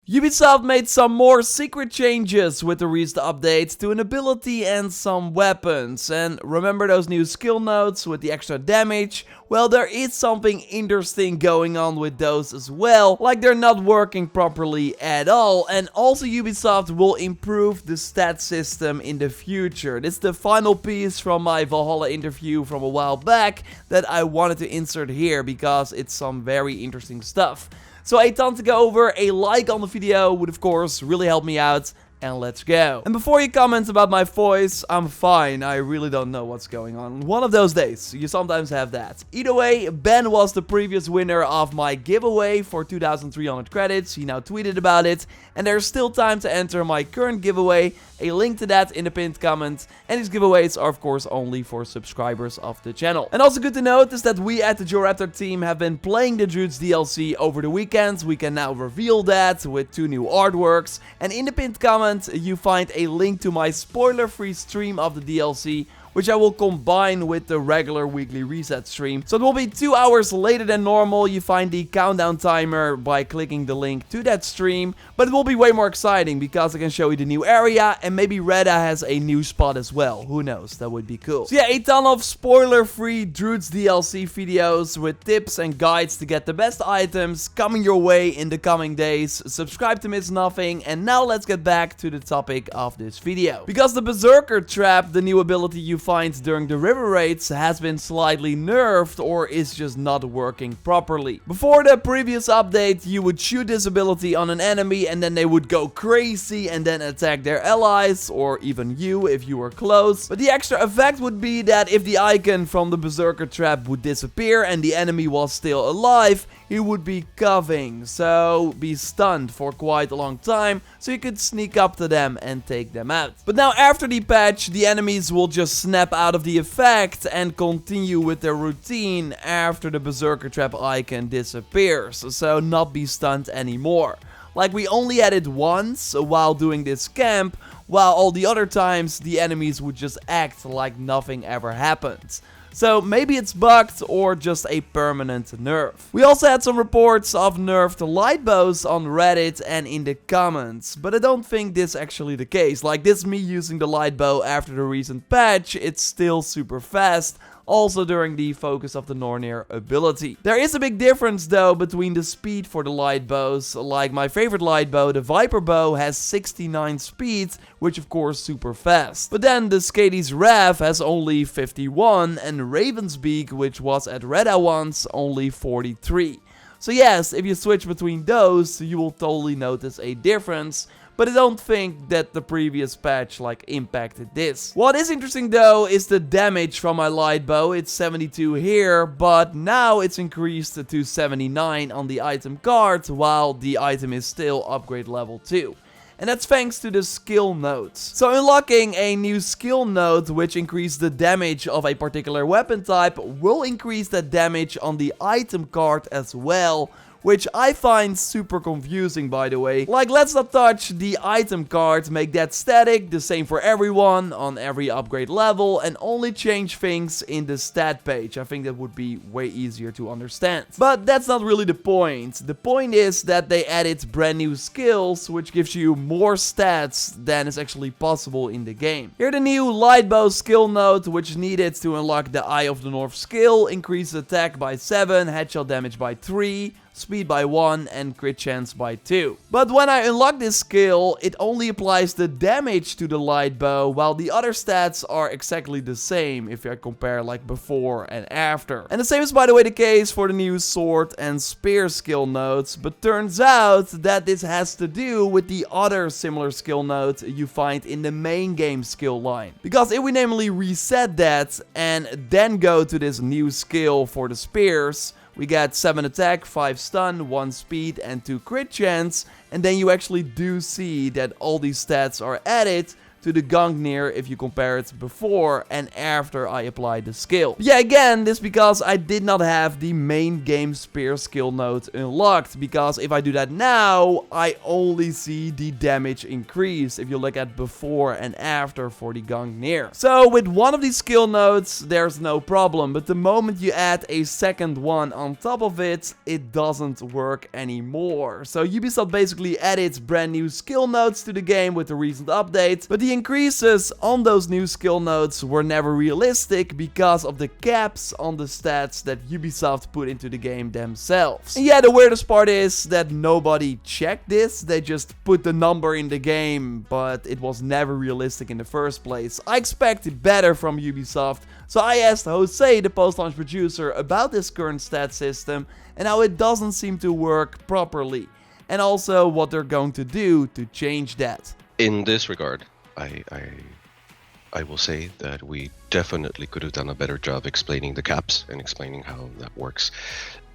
Ubisoft made some more secret changes with the recent updates to an ability and some weapons. And remember those new skill notes with the extra damage? Well, there is something interesting going on with those as well. Like they're not working properly at all. And also Ubisoft will improve the stat system in the future. This is the final piece from my Valhalla interview from a while back that I wanted to insert here because it's some very interesting stuff. So a ton to go over, a like on the video would of course really help me out. And let's go. And before you comment about my voice, I'm fine. I really don't know what's going on. One of those days. You sometimes have that. Either way, Ben was the previous winner of my giveaway for 2,300 credits. He now tweeted about it. And there's still time to enter my current giveaway. A link to that in the pinned comment. And these giveaways are of course only for subscribers of the channel. And also good to note is that we at the JorRaptor team have been playing the Druids DLC over the weekend. We can now reveal that with 2 new artworks. And in the pinned comment you find a link to my spoiler-free stream of the DLC, which I will combine with the regular weekly reset stream. So it will be 2 hours later than normal. You find the countdown timer by clicking the link to that stream. But it will be way more exciting because I can show you the new area and maybe Reda has a new spot as well. Who knows? That would be cool. So yeah, a ton of spoiler-free Druids DLC videos with tips and guides to get the best items coming your way in the coming days. Subscribe to miss nothing. And now let's get back to the topic of this video. Because the Berserker Trap, the new ability you find during the river raids, has been slightly nerfed or is just not working properly. Before the previous update, you would shoot this ability on an enemy and then they would go crazy and then attack their allies or even you if you were close. But the extra effect would be that if the icon from the Berserker Trap would disappear and the enemy was still alive, he would be coughing, so be stunned for quite a long time, so you could sneak up to them and take them out. But now after the patch, the enemies will just snap out of the effect and continue with their routine after the Berserker Trap icon disappears, so not be stunned anymore. Like we only had it once while doing this camp, while all the other times the enemies would just act like nothing ever happened. So maybe it's bugged or just a permanent nerf. We also had some reports of nerfed light bows on Reddit and in the comments, but I don't think this is actually the case. Like this me using the light bow after the recent patch, it's still super fast. Also during the Focus of the Nornir ability. There is a big difference though between the speed for the light bows. Like my favorite light bow, the Viper bow, has 69 speed, which of course super fast. But then the Skadi's Wrath has only 51 and Raven's Beak, which was at Reda once, only 43. So yes, if you switch between those, you will totally notice a difference. But I don't think that the previous patch like impacted this. What is interesting though is the damage from my light bow. It's 72 here, but now it's increased to 79 on the item card, while the item is still upgrade level 2. And that's thanks to the skill nodes. So unlocking a new skill node which increases the damage of a particular weapon type will increase the damage on the item card as well, which I find super confusing by the way. Like let's not touch the item card, make that static, the same for everyone on every upgrade level, and only change things in the stat page. I think that would be way easier to understand. But that's not really the point. The point is that they added brand new skills which gives you more stats than is actually possible in the game. Here the new light bow skill node which needed to unlock the Eye of the North skill, increases attack by 7, headshot damage by 3, speed by 1 and crit chance by 2. But when I unlock this skill, it only applies the damage to the light bow, while the other stats are exactly the same if I compare like before and after. And the same is by the way the case for the new sword and spear skill nodes, but turns out that this has to do with the other similar skill nodes you find in the main game skill line. Because if we namely reset that and then go to this new skill for the spears, we got 7 attack, 5 stun, 1 speed and 2 crit chance, and then you actually do see that all these stats are added to the Gungnir if you compare it before and after I applied the skill. Yeah, again, this because I did not have the main game spear skill node unlocked, because if I do that now, I only see the damage increase if you look at before and after for the Gungnir. So with one of these skill nodes, there's no problem, but the moment you add a second one on top of it, it doesn't work anymore. So Ubisoft basically added brand new skill nodes to the game with the recent update, but the increases on those new skill nodes were never realistic because of the caps on the stats that Ubisoft put into the game themselves. And yeah, the weirdest part is that nobody checked this, they just put the number in the game, but it was never realistic in the first place. I expected better from Ubisoft, so I asked Jose, the post-launch producer, about this current stat system and how it doesn't seem to work properly, and also what they're going to do to change that. In this regard, I will say that we definitely could have done a better job explaining the caps and explaining how that works.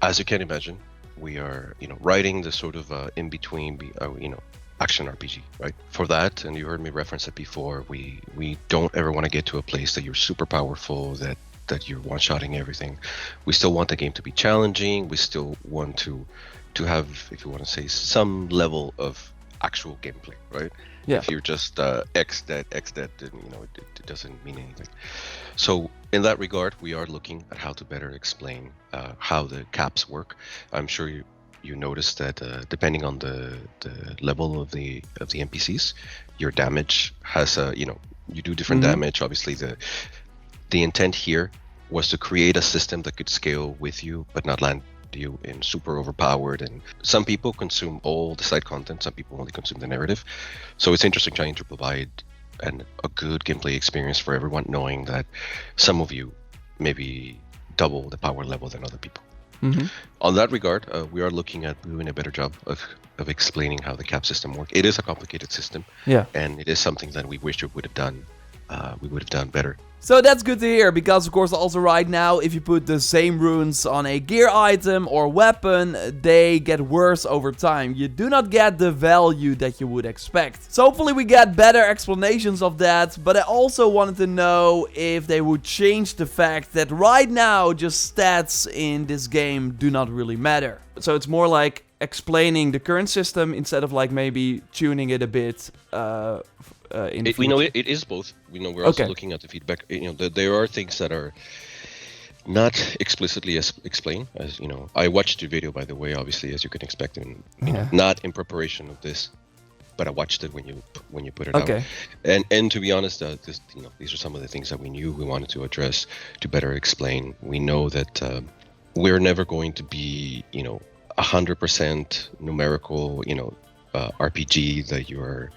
As you can imagine, we are, writing the sort of in-between, action RPG, right? For that, and you heard me reference it before, we don't ever want to get to a place that you're super powerful, that you're one-shotting everything. We still want the game to be challenging. We still want to have, if you want to say, some level of actual gameplay, right? Yeah. If you're just X dead, then it doesn't mean anything. So in that regard, we are looking at how to better explain how the caps work. I'm sure you noticed that depending on the level of the NPCs, your damage has you do different damage. Obviously, the intent here was to create a system that could scale with you, but not land you in super overpowered. And some people consume all the side content, some people only consume the narrative. So it's interesting trying to provide a good gameplay experience for everyone, knowing that some of you maybe double the power level than other people. On that regard, we are looking at doing a better job of explaining how the cap system works. It is a complicated system, and it is something that we wish we would have done better. So that's good to hear, because of course also right now, if you put the same runes on a gear item or weapon, they get worse over time. You do not get the value that you would expect. So hopefully we get better explanations of that, but I also wanted to know if they would change the fact that right now just stats in this game do not really matter. So it's more like explaining the current system instead of like maybe tuning it a bit. It is both. We're also looking at the feedback. There are things that are not explicitly explained. As I watched the video, by the way, obviously, as you can expect, and not in preparation of this, but I watched it when you put it out. And to be honest, these are some of the things that we knew we wanted to address to better explain. We know that we're never going to be 100% numerical, RPG that you are,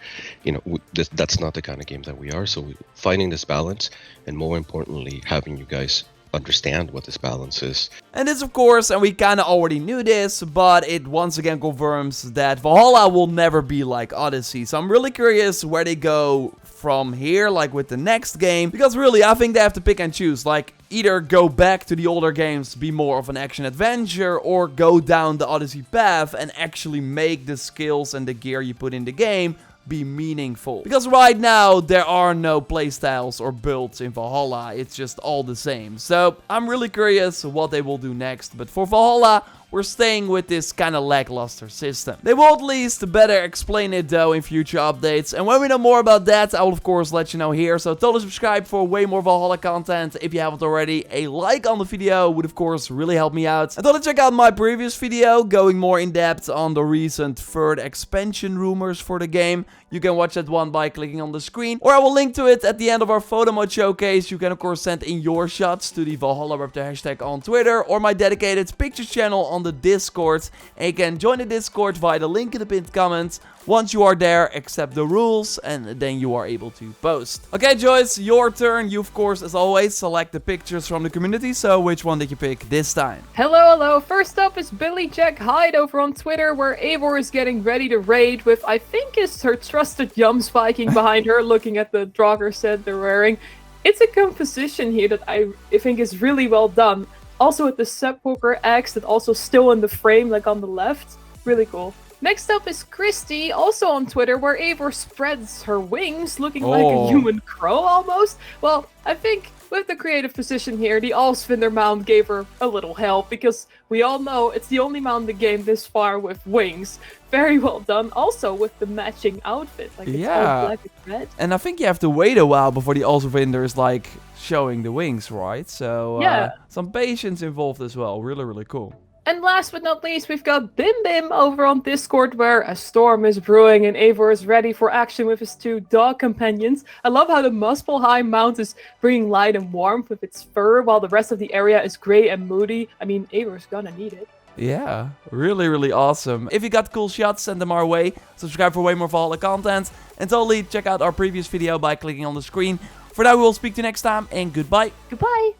that's not the kind of game that we are. So finding this balance, and more importantly, having you guys understand what this balance is. And this, of course, and we kind of already knew this, but it once again confirms that Valhalla will never be like Odyssey. So I'm really curious where they go from here, like with the next game, because really I think they have to pick and choose, like either go back to the older games, be more of an action adventure, or go down the Odyssey path and actually make the skills and the gear you put in the game be meaningful. Because right now there are no playstyles or builds in Valhalla, it's just all the same. So I'm really curious what they will do next, but for Valhalla we're staying with this kind of lackluster system. They will at least better explain it though in future updates, and when we know more about that, I will of course let you know here. So totally subscribe for way more Valhalla content if you haven't already. A like on the video would of course really help me out. And totally check out my previous video going more in depth on the recent third expansion rumors for the game. You can watch that one by clicking on the screen, or I will link to it at the end of our photo mode showcase. You can of course send in your shots to the Valhalla Raptor hashtag on Twitter, or my dedicated pictures channel on the Discord. And you can join the Discord via the link in the pinned comment. Once you are there, accept the rules, and then you are able to post. Okay, Joyce, your turn. You, of course, as always, select the pictures from the community. So which one did you pick this time? Hello. First up is Billy Jack Hyde over on Twitter, where Eivor is getting ready to raid with, I think, is her trusted Yum spiking behind her, looking at the Draugr set they're wearing. It's a composition here that I think is really well done. Also with the sepulcher axe that also still in the frame, like on the left. Really cool. Next up is Christy, also on Twitter, where Eivor spreads her wings, looking like a human crow almost. Well, I think with the creative position here, the Allsvinder mount gave her a little help, because we all know it's the only mount in the game this far with wings. Very well done. Also with the matching outfit, like it's all black and red. And I think you have to wait a while before the Allsvinder is like showing the wings, right? So some patience involved as well. Really, really cool. And last but not least, we've got Bim Bim over on Discord, where a storm is brewing and Eivor is ready for action with his 2 dog companions. I love how the Muspelheim mount is bringing light and warmth with its fur, while the rest of the area is grey and moody. I mean, Eivor's gonna need it. Yeah, really, really awesome. If you got cool shots, send them our way. Subscribe for way more Valhalla content. And totally check out our previous video by clicking on the screen. For now, we will speak to you next time, and goodbye. Goodbye.